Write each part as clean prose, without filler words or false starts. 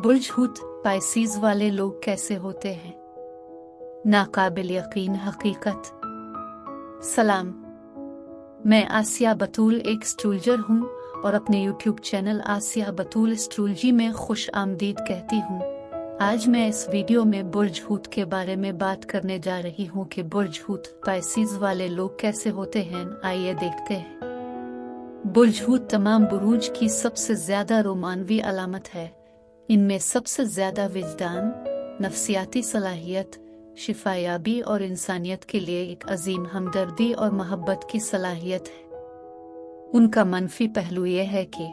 बुर्ज हूत Pisces वाले लोग कैसे होते हैं? नाकाबिल यकीन हकीकत। सलाम, मैं आसिया बतूल एक एस्ट्रोलॉजर हूँ और अपने यूट्यूब चैनल आसिया बतूल एस्ट्रोलॉजी में खुश आमदीद कहती हूँ। आज मैं इस वीडियो में बुर्ज हूत के बारे में बात करने जा रही हूँ कि बुर्ज हूत पाइसीज वाले लोग कैसे होते हैं। आइए देखते हैं। बुर्ज हूत तमाम बुरूज की सबसे ज्यादा रोमानवी अलामत है। इनमें सबसे ज्यादा विजदान, नफ्सियाती सलाहियत, शिफायाबी और इंसानियत के लिए एक अजीम हमदर्दी और मोहब्बत की सलाहियत है। उनका मनफी पहलू यह है कि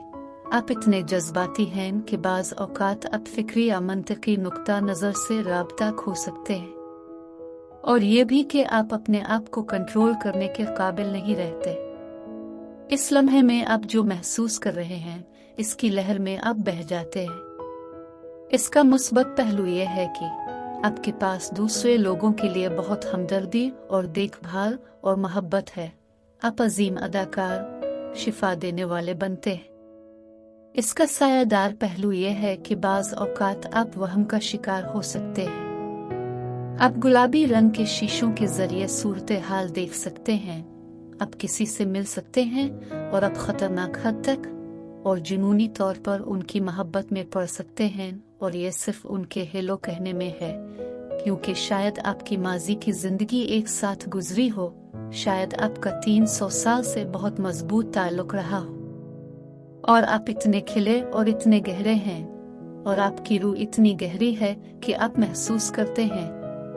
आप इतने जज्बाती हैं कि बाज़ औकात आप फिक्री या मंतकी नुक्ता नज़र से राब्ता खो सकते हैं, और ये भी कि आप अपने आप को कंट्रोल करने के काबिल नहीं रहते। इस लम्हे में आप जो महसूस कर रहे हैं, इसकी लहर में आप बह जाते हैं। इसका मुस्बत पहलू यह है कि आपके पास दूसरे लोगों के लिए बहुत हमदर्दी और देखभाल और मोहब्बत है। आप अजीम अदाकार, शिफा देने वाले बनते हैं। इसका सायादार पहलू यह है कि बाज़ औकात आप वहम का शिकार हो सकते हैं। आप गुलाबी रंग के शीशों के जरिए सूरत हाल देख सकते हैं। आप किसी से मिल सकते हैं और आप खतरनाक हद तक और जुनूनी तौर पर उनकी मोहब्बत में पड़ सकते हैं, और ये सिर्फ उनके हेलो कहने में है, क्योंकि शायद आपकी माजी की जिंदगी एक साथ गुजरी हो, शायद आपका 300 साल से बहुत मजबूत ताल्लुक रहा हो, और आप इतने खिले और इतने गहरे हैं, और आपकी रूह इतनी गहरी है कि आप महसूस करते हैं,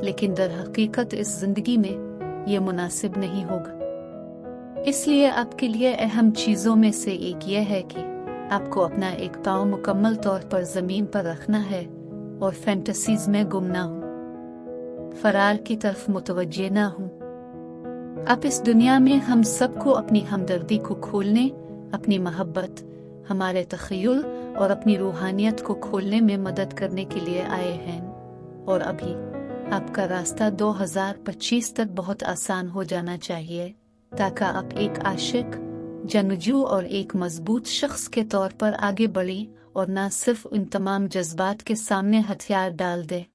लेकिन दर हकीकत इस जिंदगी में ये मुनासिब नहीं होगा। इसलिए आपके लिए अहम चीजों में से एक यह है कि आपको अपना एक पाँव मुकम्मल तौर पर जमीन पर रखना है और फैंटेसीज में गुम ना हो, फरार की तरफ मुतवज्जे ना हो। आप इस दुनिया में हम सबको अपनी हमदर्दी को खोलने, अपनी मोहब्बत, हमारे तख़य्युल और अपनी रूहानियत को खोलने में मदद करने के लिए आए हैं, और अभी आपका रास्ता 2025 तक बहुत आसान हो जाना चाहिए, ताकि आप एक आशिक, जंगजू और एक मजबूत शख्स के तौर पर आगे बढ़ी और न सिर्फ उन तमाम जज्बात के सामने हथियार डाल दे।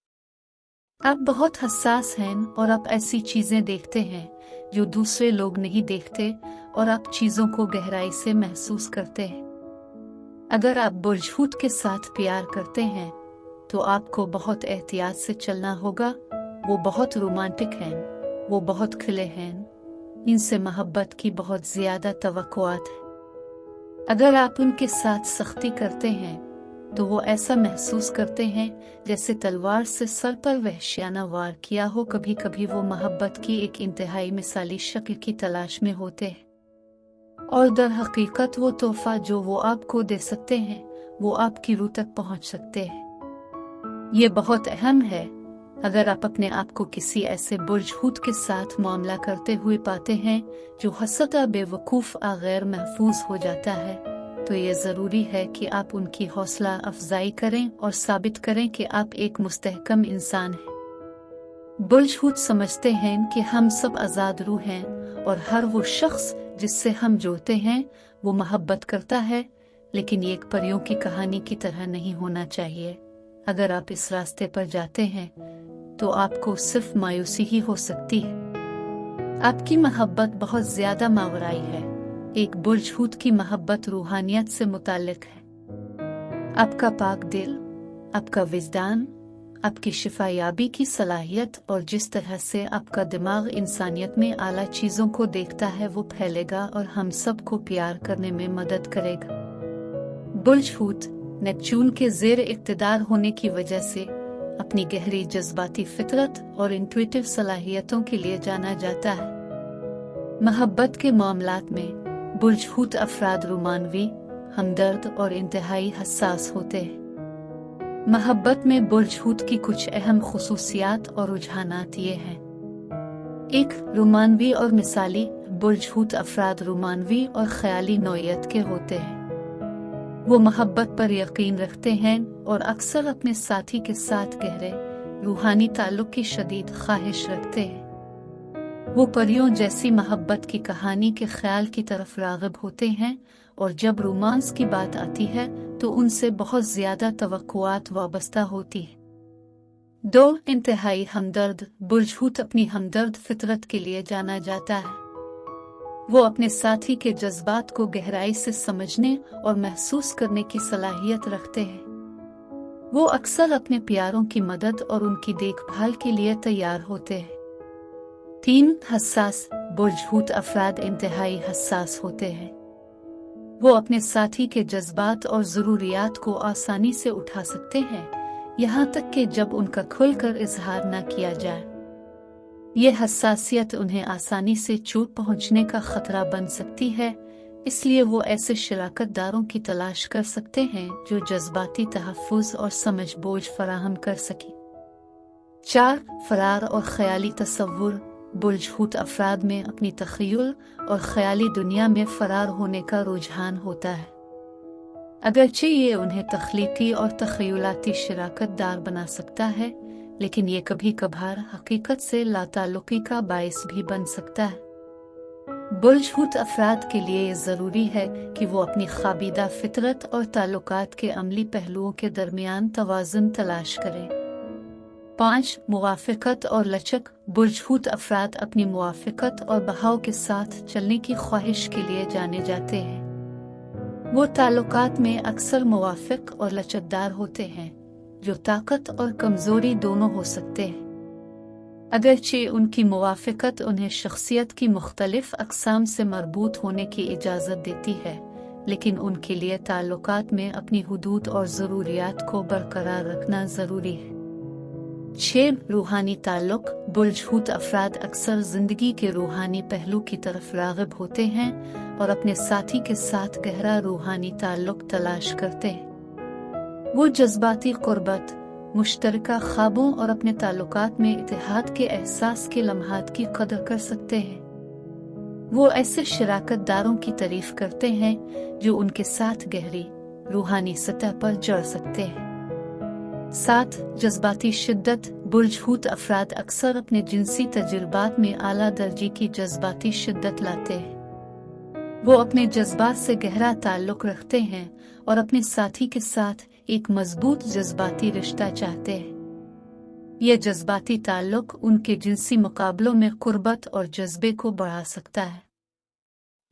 आप बहुत हसास हैं और आप ऐसी चीजें देखते हैं जो दूसरे लोग नहीं देखते, और आप चीजों को गहराई से महसूस करते हैं। अगर आप बुर्ज हूत के साथ प्यार करते हैं तो आपको बहुत एहतियात से चलना होगा। वो बहुत रोमांटिक हैं, वो बहुत खिले हैं, इनसे मोहब्बत की बहुत ज्यादा तवक्कुआत है। अगर आप उनके साथ सख्ती करते हैं तो वो ऐसा महसूस करते हैं जैसे तलवार से सर पर वहशियाना वार किया हो। कभी कभी वो मोहब्बत की एक इंतहाई मिसाली शक्ल की तलाश में होते हैं, और दर हकीकत वो तोहफा जो वो आपको दे सकते हैं, वो आपकी रूह तक पहुंच सकते हैं। ये बहुत अहम है। अगर आप अपने आप को किसी ऐसे बुर्ज हूत के साथ मामला करते हुए पाते हैं जो हसदा बेवकूफ़ आ गैर महफूज हो जाता है, तो ये ज़रूरी है कि आप उनकी हौसला अफजाई करें और साबित करें कि आप एक मुस्तहकम इंसान हैं। बुर्ज हूत समझते हैं कि हम सब आज़ाद रूह हैं, और हर वो शख्स जिससे हम जुड़ते हैं वो मोहब्बत करता है, लेकिन ये एक परियों की कहानी की तरह नहीं होना चाहिए। अगर आप इस रास्ते पर जाते हैं तो आपको सिर्फ मायूसी ही हो सकती है। आपकी मोहब्बत बहुत ज्यादा मावराई है। एक बुर्ज हूत की मोहब्बत रूहानियत से मुताल्लिक है। आपका पाक दिल, आपका विजदान, आपकी शिफायाबी की सलाहियत और जिस तरह से आपका दिमाग इंसानियत में आला चीजों को देखता है, वो फैलेगा और हम सब को प्यार करने में मदद करेगा। बुर्ज हूत नेपच्यून के ज़ेर इक़्तिदार होने की वजह से अपनी गहरी जज्बाती फितरत और इंट्यूटिव सलाहियतों के लिए जाना जाता है। मोहब्बत के मामलात में बुर्ज हूत अफराद रोमानवी, हमदर्द और इंतहाई हसास होते हैं। मोहब्बत में बुर्ज हूत की कुछ अहम खुसूसियात और रुझानात ये हैं। एक, रोमानवी और मिसाली। बुर्ज हूत अफराद रोमानवी और ख्याली नौइयत के होते हैं। वो मोहब्बत पर यकीन रखते हैं और अक्सर अपने साथी के साथ गहरे रूहानी ताल्लुक की शदीद ख्वाहिश रखते हैं। वो परियों जैसी मोहब्बत की कहानी के ख्याल की तरफ राग़िब होते हैं और जब रोमांस की बात आती है तो उनसे बहुत ज़्यादा तवक्कुआत वाबस्ता होती है। 2. इंतहाई हमदर्द। बुर्ज हूत अपनी हमदर्द फितरत के लिए जाना जाता है। वो अपने साथी के जज्बात को गहराई से समझने और महसूस करने की सलाहियत रखते हैं। वो अक्सर अपने प्यारों की मदद और उनकी देखभाल के लिए तैयार होते हैं। 3. हसास। बुर्ज हूत अफराद इंतहाई हसास होते हैं। वो अपने साथी के जज्बात और ज़रूरियात को आसानी से उठा सकते हैं, यहाँ तक कि जब उनका खुलकर इजहार न किया जाए। ये हसासियत उन्हें आसानी से चोट पहुँचने का खतरा बन सकती है, इसलिए वो ऐसे शराकतदारों की तलाश कर सकते हैं जो जज्बाती तहफ़्फ़ुज़ और समझ बोझ फराहम कर सकें। 4. फ़रार और ख़याली तसव्वुर। बुर्ज हूत अफराद में अपनी तख़य्युल और ख़याली दुनिया में फ़रार होने का रुझान होता है। अगरचे ये उन्हें तख्लीकी और तख़य्युलाती शराकतदार बना सकता है, लेकिन ये कभी कभार हकीकत से लाताल्लुक़ी का बाइस भी बन सकता है। बुर्ज हूत अफराद के लिए ये ज़रूरी है कि वो अपनी ख़ाबीदा फितरत और ताल्लुकात के अमली पहलुओं के दरमियान तवाज़ुन तलाश करें। 5. मुवाफ़क़त और लचक। बुर्ज हूत अफराद अपनी मुवाफ़क़त और बहाव के साथ चलने की ख्वाहिश के लिए जाने जाते हैं। वो ताल्लुकात में अक्सर मुवाफ़िक़ और लचकदार होते हैं, जो ताकत और कमज़ोरी दोनों हो सकते हैं। अगरचे उनकी मुवाफ़िक़त उन्हें शख्सियत की मुख्तलिफ़ अक़साम से मरबूत होने की इजाज़त देती है, लेकिन उनके लिए ताल्लुकात में अपनी हुदूद और ज़रूरियात को बरकरार रखना ज़रूरी है। 6. रूहानी ताल्लुक़। बुर्ज हूत अफराद अक्सर ज़िंदगी के रूहानी पहलू की तरफ राग़िब होते हैं और अपने साथी के साथ गहरा रूहानी ताल्लुक़ तलाश करते हैं। वो जज्बाती क़ुर्बत, मुश्तरका ख्वाबों और अपने ताल्लुकात में इत्तेहाद के एहसास के लम्हात की कदर कर सकते हैं। वो ऐसे शराकतदारों की तारीफ़ करते हैं जो उनके साथ गहरी रूहानी सतह पर जुड़ सकते हैं। 7. जज्बाती शिद्दत। बुर्ज हूत अफराद अक्सर अपने जिनसी तजुर्बात में आला दर्जे की जज्बाती शिद्दत लाते हैं। वो अपने जज्बात से गहरा ताल्लुक़ रखते हैं और अपने साथी के साथ एक मजबूत जज्बाती रिश्ता चाहते हैं। यह जज्बाती ताल्लुक़ उनके जिनसी मुकाबलों में क़ुर्बत और जज्बे को बढ़ा सकता है।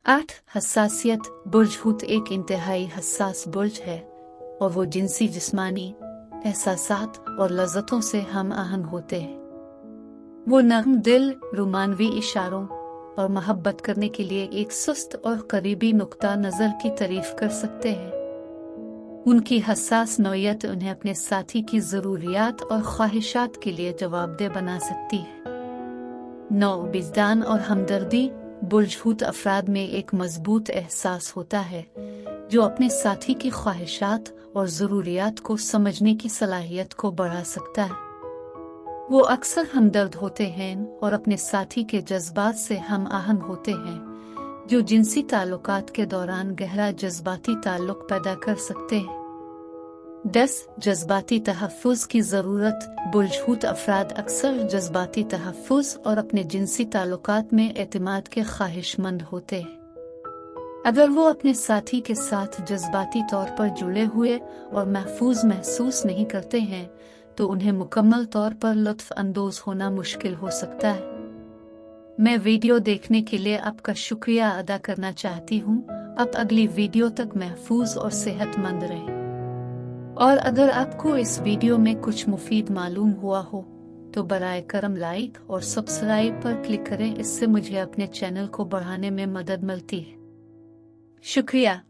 8. हसासियत। बुर्ज हूत एक इंतहाई हसास बुर्ज है और वो जिनसी जिस्मानी एहसासात और लज़्ज़तों से हम आहंग होते हैं। वो नर्म दिल, रोमानवी इशारों और मोहब्बत करने के लिए एक सुस्त और करीबी नुक्ता नज़र की तारीफ़ कर सकते हैं। उनकी हसास नौयत उन्हें अपने साथी की ज़रूरियात और ख्वाहिशात के लिए जवाबदेह बना सकती है। 9. विजदान और हमदर्दी। बुर्ज हूत अफराद में एक मजबूत एहसास होता है जो अपने साथी की ख्वाहिशात और ज़रूरियात को समझने की सलाहियत को बढ़ा सकता है। वो अक्सर हमदर्द होते हैं और अपने साथी के जज्बात से हम आहंग होते हैं, जो जिनसी ताल्लुकात के दौरान गहरा जज्बाती ताल्लुक पैदा कर सकते हैं। 10. जज्बाती तहफ़्फ़ुज़ की ज़रूरत। बुर्ज हूत अफराद अक्सर जज्बाती तहफ़्फ़ुज़ और अपने जिनसी ताल्लुकात में एतमाद के ख्वाहिशमंद होते हैं। अगर वो अपने साथी के साथ जज्बाती तौर पर जुड़े हुए और महफूज महसूस नहीं करते हैं तो उन्हें मुकम्मल तौर पर लुत्फ़ अंदोज़ होना मुश्किल हो सकता है। मैं वीडियो देखने के लिए आपका शुक्रिया अदा करना चाहती हूँ। अब अगली वीडियो तक महफूज और सेहतमंद रहें। और अगर आपको इस वीडियो में कुछ मुफीद मालूम हुआ हो तो बराए करम लाइक और सब्सक्राइब पर क्लिक करें, इससे मुझे अपने चैनल को बढ़ाने में मदद मिलती है। शुक्रिया।